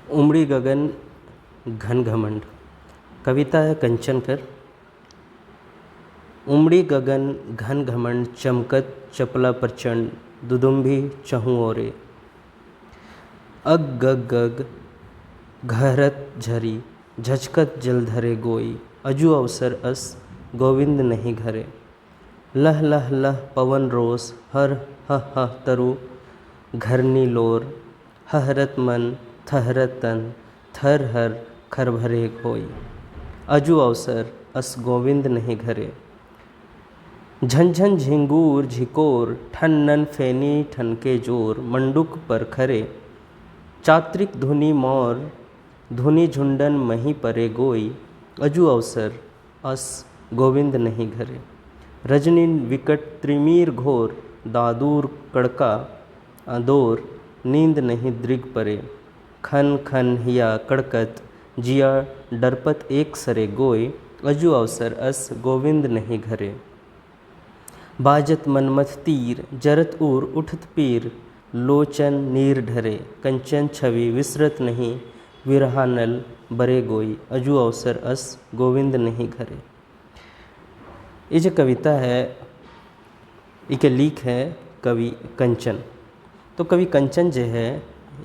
उमड़ी गगन घन घमंड। कविता है कंचन कर। उमड़ी गगन घन घमंड, चमकत चपला प्रचंड, दुदुम्भी चहु ओरे। अग गग गग घहरत झरी, झचकत जलधरे गोई, अजू अवसर अस गोविंद नहीं घरे। लह लह लह पवन रोस, हर ह ह तरु घरनी लोर, हहरत मन थहरत तन, थर हर खर भरे गोई, अजू अवसर अस गोविंद नहीं घरे। झंझन झिंगूर झिकोर, ठन्नन फेनी ठनके जोर, मंडुक पर खरे। चात्रिक धुनि मोर, धुनि झुंडन मही परे गोई, अजू अवसर अस गोविंद नहीं घरे। रजनी विकट त्रिमीर घोर, दादूर कड़का अदोर, नींद नहीं दृग परे। खन खन हिया कड़कत, जिया डरपत एक सरे गोय, अजू अवसर अस गोविंद नहीं घरे। बाजत मनमथ तीर, जरत उर उठत पीर, लोचन नीर ढरे, कंचन छवि विसरत नहीं, विरहानल बरे गोई, अजू अवसर अस गोविंद नहीं घरे। ये जो कविता है इके लिख है कवि कंचन। तो कवि कंचन जो है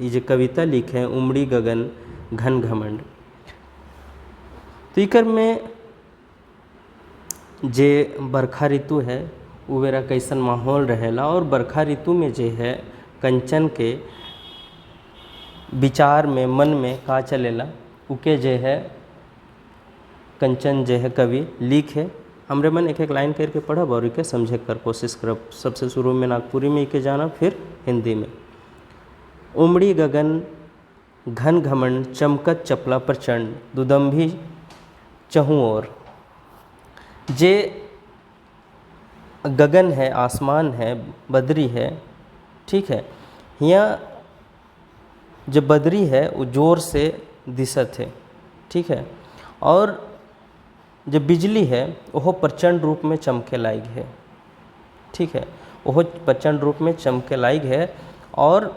ये जो कविता लिख है उमड़ी गगन घन घमंड। तो इकर में जे बरखा ऋतु है वो मेरा कैसन माहौल रहेला, और बरखा ऋतु में जो है कंचन के विचार में मन में का चलेला उके जो है कंचन जो है कवि लिख है। हमरे मन एक एक लाइन करके पढ़ब और इके समझे कर कोशिश करब। सबसे शुरू में नागपुरी में इके जाना, फिर हिंदी में। उमड़ी गगन घन घमंड, चमकत चपला प्रचंड, दुदम्भी चहु ओर। जे गगन है, आसमान है, बदरी है, ठीक है। यहाँ जो बदरी है वो जोर से दिशत है, ठीक है। और जो बिजली है वह प्रचंड रूप में चमके लायक है, ठीक है। वह प्रचंड रूप में चमके लायक है। और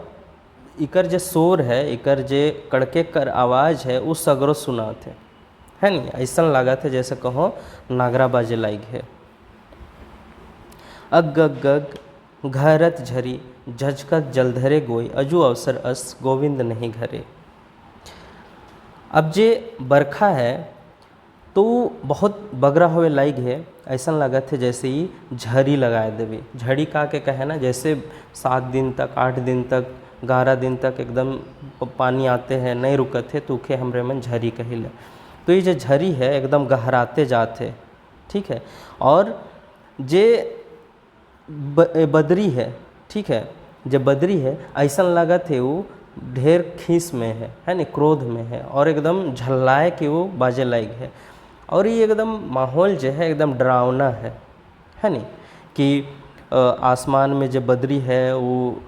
इकर जो शोर है, इकर जो कड़के कर आवाज़ है वो सगरो सुनात है नहीं। ऐसा लागत है जैसे कहो नागरा बाजे लायक है। अग गग गग घहरत झरी, झचकत जलधरे गोई, अजू अवसर अस गोविंद नहीं घरे। अब जे बरखा है तो बहुत बगरा हुए लायक है। ऐसा लागत है जैसे ही झड़ी लगाए देवी। झड़ी का के कहे ना, जैसे 7 दिन तक 8 दिन तक 11 दिन तक एकदम पानी आते हैं नहीं रुकत है, तो उखे हमरे मन झड़ी कहिले। तो ये जो झड़ी है एकदम गहराते जाते, ठीक है। और जे बदरी है, ठीक है, जब बदरी है ऐसा लागत है वो ढेर खीस में है नहीं, क्रोध में है, और एकदम झल्लाए कि वो बाजे लायक है। और ये एकदम माहौल जो है एकदम डरावना है नहीं, कि आसमान में जो बदरी है वो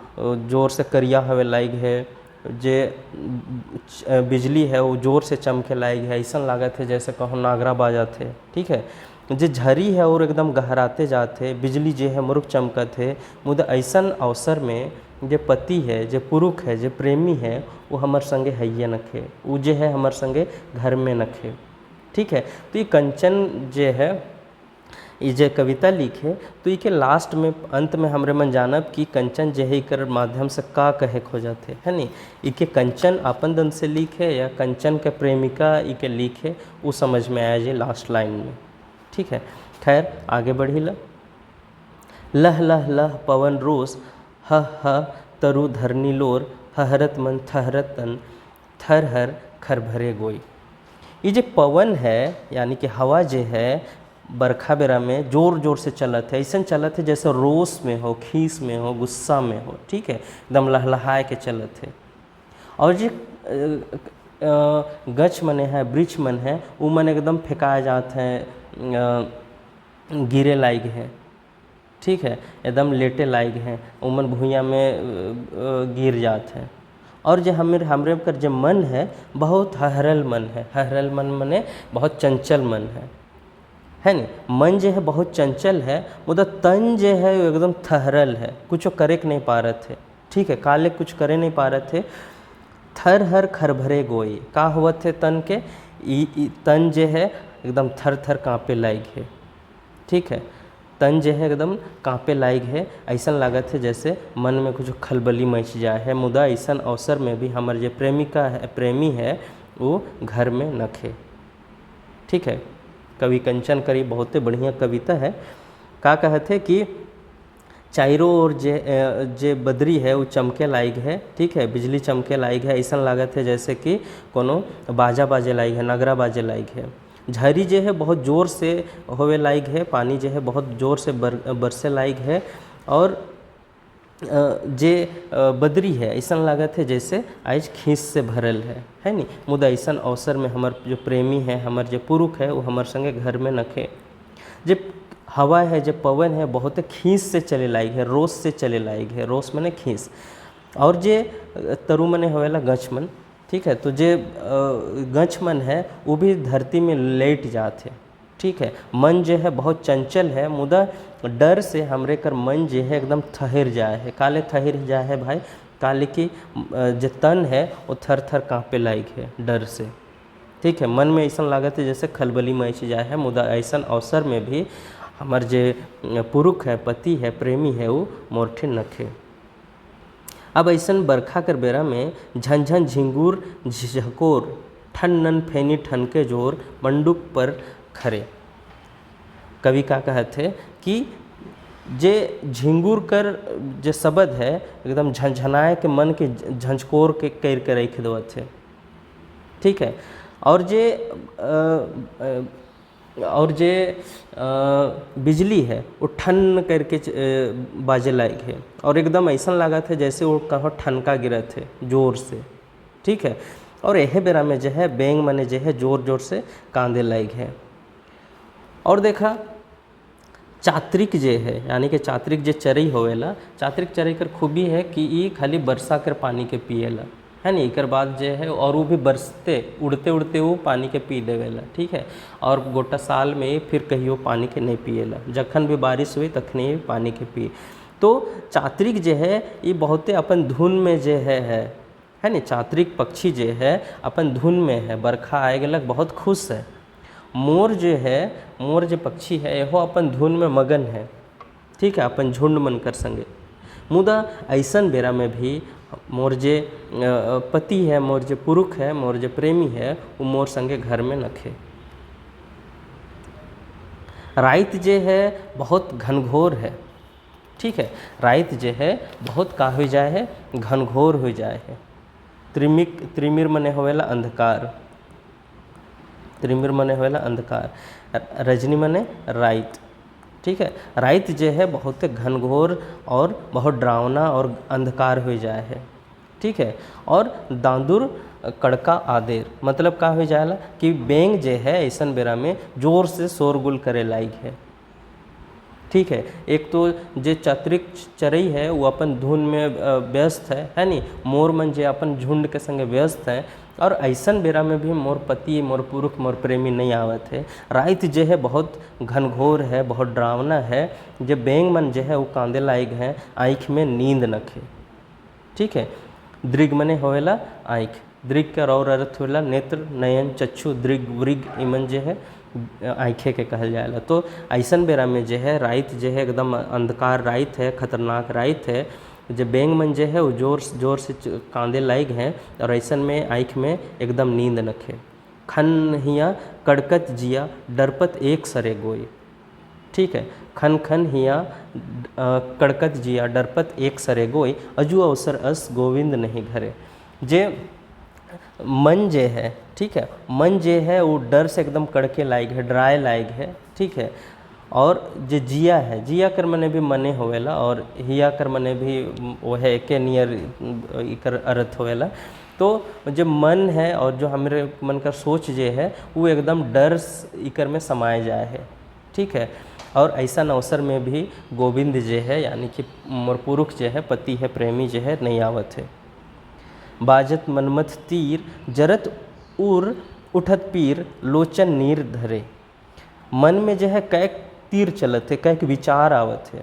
ज़ोर से करिया हवे लायक है, जे बिजली है वो ज़ोर से चमके लायक है। ऐसा लागत है जैसे कहो नागरा बाजत है, ठीक है। जो झरी है और एकदम गहराते जाते, बिजली जो है मुरुक चमकत है। मुदा ऐसा अवसर में जो पति है, जो पुरुष है, जो प्रेमी है वो हमार संगे हैये नखे, वो जो है हमार संगे घर में नखे, ठीक है। तो ये कंचन जो है ये जो कविता लिखे, तो ये लास्ट में अंत में हमरे मन जानब कि कंचन जो है कर माध्यम से का कहे खो जाते है नहीं। इके कंचन अपन दन से लिखे या कंचन के प्रेमिका इके लिखे वो समझ में आया जे लास्ट लाइन में, ठीक है। खैर आगे बढ़ी ला। लह लह लह पवन रोस, ह ह तरु धरनी लोर, हहरत मन थहरत तन, थर हर खर भरे गोई। ये जो पवन है यानी कि हवा जो है बरखा बेरा में जोर जोर से चलत है। ऐसा चलत है जैसे रोस में हो, खीस में हो, गुस्सा में हो, ठीक है, एकदम लहलहाए के चलत है। और जो गछ मने है, वृक्ष मन है, वो मन एकदम फेंकाए जाते हैं, गिरे लायक है, ठीक है, एकदम लेटे लायक हैं, वो मन भुइयाँ में गिर जाते हैं। और जो हमरे कर जो मन है बहुत हहरल मन है। हहरल मन मने बहुत चंचल मन है नहीं। मन जो है बहुत चंचल है, मुदा तन जो है वो एकदम थहरल है, कुछ करे के नहीं पा रहे थे, ठीक है, काले कुछ करे नहीं पा रहे थे। थर हर खर भरे गोई, का होवत है तन के, तन जे है एकदम थर थर काँपे लायक है। ठीक है, तन जो है एकदम काँपे लायक है, ऐसा लागत है जैसे मन में कुछ खलबली मच जाए है। मुदा ऐसा अवसर में भी हमारे जो प्रेमिका है, प्रेमी है, वो घर में नखे। ठीक है, कवि कंचन करी बहुते बढ़िया कविता है। का कहते कि चारों ओर जे बदरी है वो चमके लायक है। ठीक है, बिजली चमके लायक है, ऐसा लागत है जैसे कि कोनो बाजा बाजे लायक है, नगरा बाजे लायक है। झरी जो है बहुत ज़ोर से होवे लायक है, पानी जो है बहुत ज़ोर से बरसे लायक है। और जे बदरी है ऐसा लागत है जैसे आज खीस से भरल है नी। मुदा ऐसा अवसर में हमार जो प्रेमी है, हमार जो पुरुष है, वो हमार संगे घर में नखे। जो हवा है, जो पवन है, बहुत खीस से चले लायक है, रोस से चले लायक है। रोस मने खीस। और जे तरु मने होवेला गछ मन। ठीक है, तो जे गछ मन है वो भी धरती में लेट जाते। ठीक है, मन जो है बहुत चंचल है, मुदा डर से हमरे कर मन जो है एकदम ठहर जाए है। काले ठहर जाए है भाई, काले की जो तन है वो थर थर काँपे लायक है डर से। ठीक है, मन में ऐसा लागत है जैसे खलबली मच जाए है। मुदा ऐसा अवसर में भी हमार जे पुरुष है, पति है, प्रेमी है, वो मोरठे नखे। अब ऐसन बरखा कर बेरा में झंझन झिंगूर झकोर, ठन नन फैनी ठन के जोर, मंडूक पर खरे। कवि का कहते कि जे झिंगूर कर जे शब्द है एकदम झंझनाए के मन के झंझकोर के कर के रख देवत है। ठीक है, और जे बिजली है वो ठन करके बाजे लायक है, और एकदम ऐसा लागत है जैसे वो कहाँ ठनका गिरत है जोर से। ठीक है, और यह बेरा में जो है बैंग मने जो है जोर जोर से कांदे लायक है। और देखा चात्रिक जे है, यानी कि चात्रिक जे चरई होवेला, चात्रिक चरई कर खूबी है कि ये खाली बरसा कर पानी के पिएला है नी। एक बाद जो है और वो भी बरसते उड़ते उड़ते वो पानी के पी देवेला। ठीक है, और गोटा साल में फिर कहियो पानी के नहीं पिएला, जखन भी बारिश हुई तखने पानी के पी। तो चात्रिक जो है ये बहुते अपन धुन में जो है नी। चात्रिक पक्षी जो है अपन धुन में है, बरखा आए गलक बहुत खुश है। मोर जो है, मोर जो पक्षी है यहो अपन धुन में मगन है। ठीक है, अपन झुंड मन कर संगे। मुदा ऐसन बेरा में भी मोर जे पति है, मोर जे पुरुष है, मोर जे प्रेमी है, वो मोर संगे घर में नखे। रात जे है बहुत घनघोर है। ठीक है, रात जे है बहुत का हो जाए है, घनघोर हो जाए है। त्रिमिर मने होवेला अंधकार, त्रिमिर मने होवेला अंधकार, रजनी मने रात। ठीक है, रात जो है बहुत घनघोर और बहुत डरावना और अंधकार हो जाए है। ठीक है, और दांदुर कड़का आदेर, मतलब का हो जाएला कि बैंग जो है ऐसा बेरा में जोर से शोरगुल करे लायक है। ठीक है, एक तो जे चात्रिक चरई है वो अपन धुन में व्यस्त है नी। मोर मन जे अपन झुंड के संगे व्यस्त है, और ऐसा बेरा में भी मोर पति, मोर पुरुष, मोर प्रेमी नहीं आवत है। रात जो है बहुत घनघोर है, बहुत डरावना है। जो बैंग मन जो है वो कांदे लायक है, आँख में नींद नखे। ठीक है, दृग मने होवेला आँख, दृग का और अर्थ होला नेत्र, नयन, चक्षु, दृग वृग इमन जो है आँखें के कहल जाएला। तो ऐसा बेरा में जो है रात जो है एकदम अंधकार रात है, खतरनाक रात है। जो बैंग मन जो है वो जोर जोर से कांदे लायक हैं, और ऐसा में आँख में एकदम नींद नखे। खन हिया कड़कत जिया, डरपत एक सरे गोई। ठीक है, खन खन हिया कड़कत जिया, डरपत एक सरे गोई, अजू अवसर अस गोविंद नहीं घरे। जे मन जे है, ठीक है, मन जे है वो डर से एकदम कड़के लायक है, डराए लायक है। ठीक है, और जो जिया है, जिया कर मने भी मने होवेला, और हिया कर मने भी वो है एके नियर इकर अर्थ होवेला। तो जो मन है और जो हमारे मन का सोच जे है वो एकदम डर इकर में समाये जाए है। ठीक है, और ऐसा अवसर में भी गोविंद जे है यानी कि मोर पुरुष जे है, पति है, प्रेमी जे है नहीं आवत है। बाजत मनमथ तीर, जरत उर उठत पीर, लोचन नीर धरे। मन में जो है कैक तीर चलत है, कैक विचार आवत है।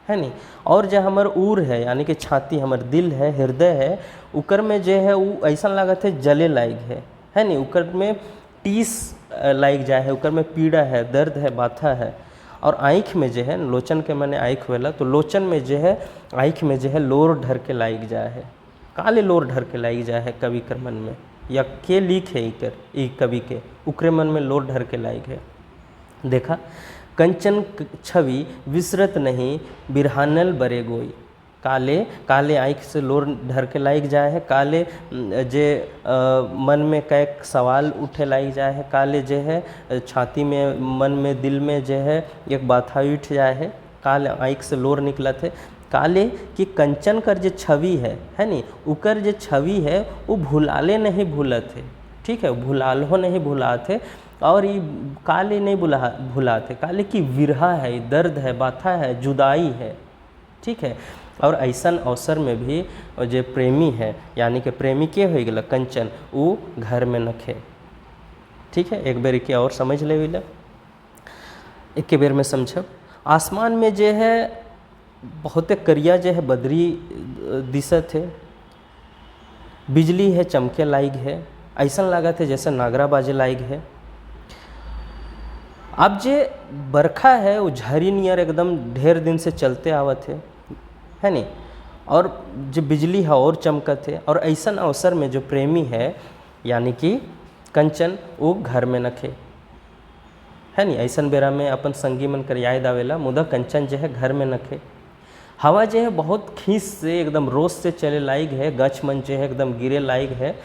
है नी। और जो हमर उर है यानी कि छाती, हमर दिल है, हृदय है, उकर में जो है वो ऐसा लागत है जले लायक है नी। उकर में टीस लायक जाए है, उकर में पीड़ा है, दर्द है, बाथा है। और आँख में जो है, लोचन के मैंने आँख वेला, तो लोचन में जो है आँख में जो है लोर ढर के लायक जाए है, काले लोर ढर के लायक जाए है कवि कर मन में, या के लिख है इकर ई कवि के, उकरे मन में लोर ढर के लायक है। देखा, कंचन छवि विसरत नहीं बिरहानल बरे गोई, काले काले आँख से लोर ढर के लायक जाए है, काले जे मन में कैक सवाल उठे लायक जाए है, काले जे है छाती में, मन में, दिल में जे है एक बाथा उठ जाए है, काले आँख से लोर निकलत है। काले कि कंचन कर जे छवि है नी, उकर जे छवि है वो भुलाले नहीं भूलत है, ठीक है, भुलालो नहीं भुलात है। और ये काले नहीं भुलात है, काले की विरहा है, दर्द है, बाथा है, जुदाई है, ठीक है। और ऐसन अवसर में भी जो प्रेमी है यानी कि प्रेमी के हो गया कंचन, वो घर में नखे, ठीक है। एक बेर के और समझ ले, एक के बेर में समझब। आसमान में जो है बहुते करिया जो है बदरी दिशत है, बिजली है चमके लायक है, ऐसा लागत है जैसे नागरा बाजे लायक है। अब जे बरखा है वो झरी नियर एकदम ढेर दिन से चलते आवत है नी, और जो बिजली है और चमकत है। और ऐसा अवसर में जो प्रेमी है यानी कि कंचन, वो घर में नखे, है नी। ऐसा बेरा में अपन संगी मन कर याद आवेला, मुदा कंचन जो है घर में नखे। हवा जो है बहुत खींच से एकदम रोज से चले लायक है, गच मन जो है एकदम गिरे लायक है,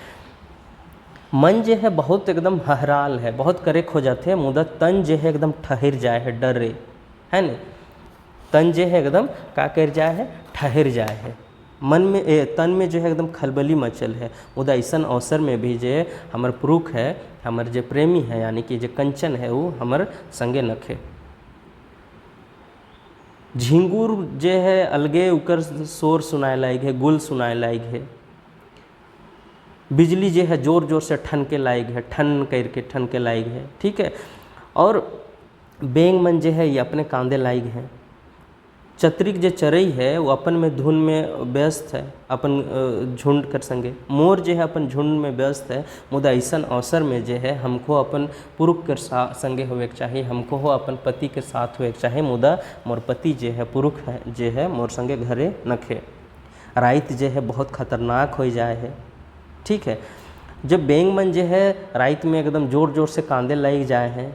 मन जो है बहुत एकदम हहराल है, बहुत करेक हो जाते हैं, मुदा तन जो है एकदम ठहर जाए है, डरे, है न। तन जो है एकदम का कर जाए है, ठहर जाए है, मन में तन में जो है एकदम खलबली मचल है। मुदा ऐसा अवसर में भी जो हमर पुरुष है, हमर जो प्रेमी है यानी कि जो कंचन है, वो हमर संगे नखे। झिंगुर जो है अलगे उकर शोर सुनाए लायक है, गुल सुनाए लायक है। बिजली जो है जोर जोर से ठन के लायक है, ठन करके ठन के लायक है, ठीक है। और बेंग मन जो है ये अपने कांदे लायक है। चतरिक जो चरई है वो अपन में धुन में व्यस्त है, अपन झुंड कर संगे। मोर जो है अपन झुंड में व्यस्त है, मुदा ऐसा अवसर में जो है हमको अपन पुरुष के संगे होवे के चाहिए, हमको हो अपन पति के साथ होवे के चाहिए, मुदा मोर पति जो है पुरुष है जो है मोर संगे घरे नखे। रात जो है बहुत खतरनाक हो जाए है, ठीक है। जब बेंग मन जो है रात में एकदम जोर जोर से कांदे लग जाए हैं,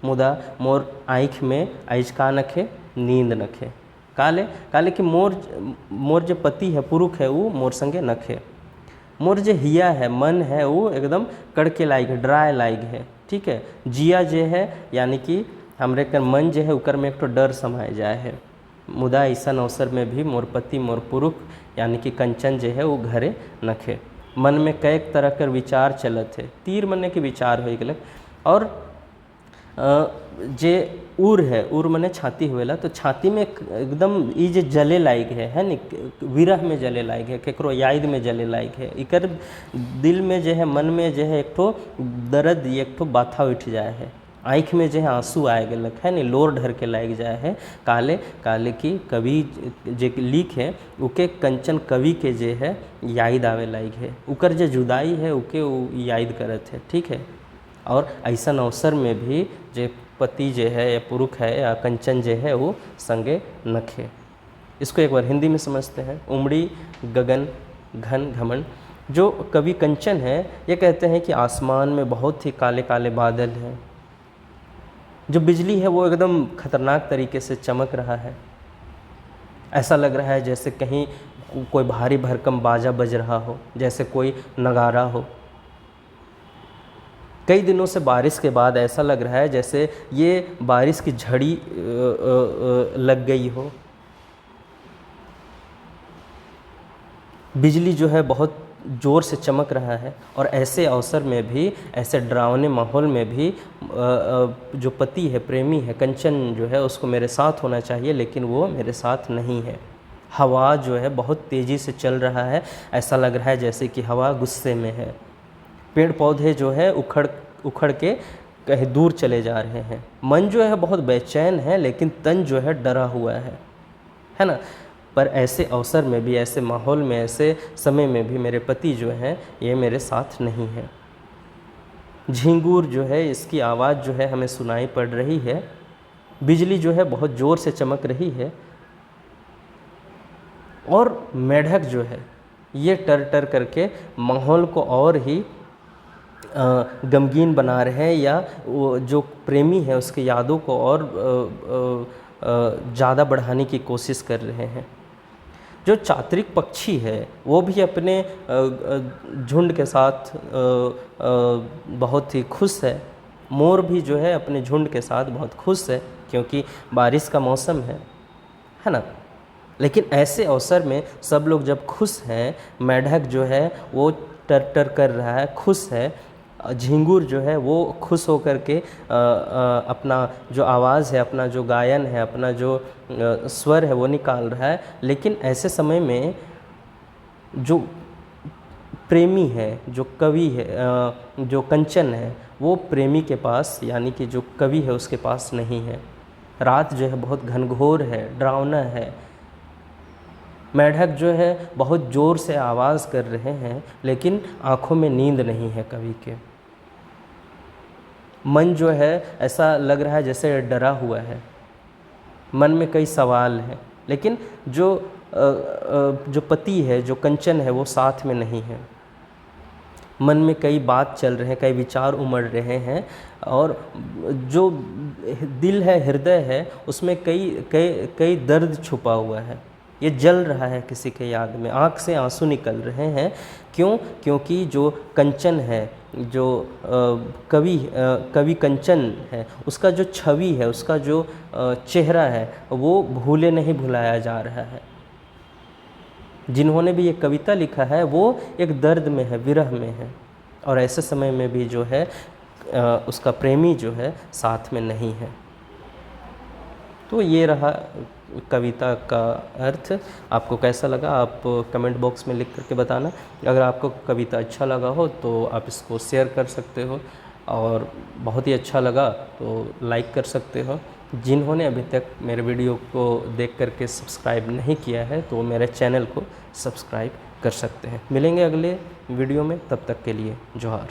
मुदा मोर आँख में ऐचका नखे, नींद नखे। काले काले कि मोर जो पति है पुरुष है वो मोर संगे नखे। मोर जो हिया है मन है वो एकदम कड़के लायक है, डराए लायक है, ठीक है। जिया जो है यानी कि हमरे कर मन जो है उकर में एक तो डर समाये जाए है। मुदा ऐसा अवसर में भी मोर पति मोर पुरुष यानी कि कंचन जो है वो घरे नखे। मन में कई तरह कर विचार चलत है, तीर मने के विचार हो गए। और जे उर है, उर मने छाती होवेला, तो छाती में एकदम ये जो जले लायक है नी, विरह में जले लायक है, केकरो याद में जले लायक है। इकर दिल में जो है मन में जो है एक ठो दर्द, एक ठो बाथा उठ जाए है, आँख में जो है आंसू आए गलक है नी, लोर ढर के लायक जाए है। काले काले की कवि जे लिख है उके कंचन कवि के जे है याद आवे लायक है, उकर जो जुदाई है उके याद करत है, ठीक है। और ऐसा अवसर में भी जो पति जो है या पुरुष है या कंचन जो है वो संगे नखे। इसको एक बार हिंदी में समझते हैं। उमड़ी गगन घन घमंड। जो कवि कंचन है ये कहते हैं कि आसमान में बहुत ही काले काले बादल हैं, जो बिजली है वो एकदम खतरनाक तरीके से चमक रहा है। ऐसा लग रहा है जैसे कहीं कोई भारी भरकम बाजा बज रहा हो, जैसे कोई नगारा हो। कई दिनों से बारिश के बाद ऐसा लग रहा है जैसे ये बारिश की झड़ी लग गई हो। बिजली जो है बहुत ज़ोर से चमक रहा है। और ऐसे अवसर में भी, ऐसे डरावने माहौल में भी जो पति है, प्रेमी है, कंचन जो है उसको मेरे साथ होना चाहिए, लेकिन वो मेरे साथ नहीं है। हवा जो है बहुत तेज़ी से चल रहा है, ऐसा लग रहा है जैसे कि हवा गुस्से में है। पेड़ पौधे जो है उखड़ के कहीं दूर चले जा रहे हैं। मन जो है बहुत बेचैन है, लेकिन तन जो है डरा हुआ है। है ना। पर ऐसे अवसर में भी, ऐसे माहौल में, ऐसे समय में भी मेरे पति जो हैं ये मेरे साथ नहीं है। झिंगूर जो है, इसकी आवाज़ जो है हमें सुनाई पड़ रही है, बिजली जो है बहुत ज़ोर से चमक रही है, और मेढक जो है ये टर टर करके माहौल को और ही गमगीन बना रहे हैं, या वो जो प्रेमी है उसकी यादों को और ज़्यादा बढ़ाने की कोशिश कर रहे हैं। जो चातरिक पक्षी है वो भी अपने झुंड के साथ बहुत ही खुश है। मोर भी जो है अपने झुंड के साथ बहुत खुश है, क्योंकि बारिश का मौसम है ना। लेकिन ऐसे अवसर में सब लोग जब खुश हैं, मेढक जो है वो टर टर कर रहा है, खुश है। झिंगुर जो है वो खुश होकर के अपना जो आवाज़ है, अपना जो गायन है, अपना जो स्वर है वो निकाल रहा है। लेकिन ऐसे समय में जो प्रेमी है, जो कवि है, जो कंचन है, वो प्रेमी के पास, यानी कि जो कवि है उसके पास नहीं है। रात जो है बहुत घनघोर है, डरावना है। मेढक जो है बहुत ज़ोर से आवाज़ कर रहे हैं, लेकिन आँखों में नींद नहीं है कवि के। मन जो है ऐसा लग रहा है जैसे डरा हुआ है, मन में कई सवाल हैं, लेकिन जो पति है, जो कंचन है, वो साथ में नहीं है। मन में कई बात चल रहे हैं, कई विचार उमड़ रहे हैं, और जो दिल है, हृदय है, उसमें कई दर्द छुपा हुआ है। ये जल रहा है किसी के याद में, आँख से आंसू निकल रहे हैं। क्यों? क्योंकि जो कंचन है, जो कवि कंचन है, उसका जो छवि है, उसका जो चेहरा है, वो भूले नहीं भुलाया जा रहा है। जिन्होंने भी ये कविता लिखा है वो एक दर्द में है, विरह में है, और ऐसे समय में भी जो है उसका प्रेमी जो है साथ में नहीं है। तो ये रहा कविता का अर्थ। आपको कैसा लगा आप कमेंट बॉक्स में लिख करके बताना। अगर आपको कविता अच्छा लगा हो तो आप इसको शेयर कर सकते हो, और बहुत ही अच्छा लगा तो लाइक कर सकते हो। जिन्होंने अभी तक मेरे वीडियो को देख करके सब्सक्राइब नहीं किया है तो मेरे चैनल को सब्सक्राइब कर सकते हैं। मिलेंगे अगले वीडियो में, तब तक के लिए जोहार।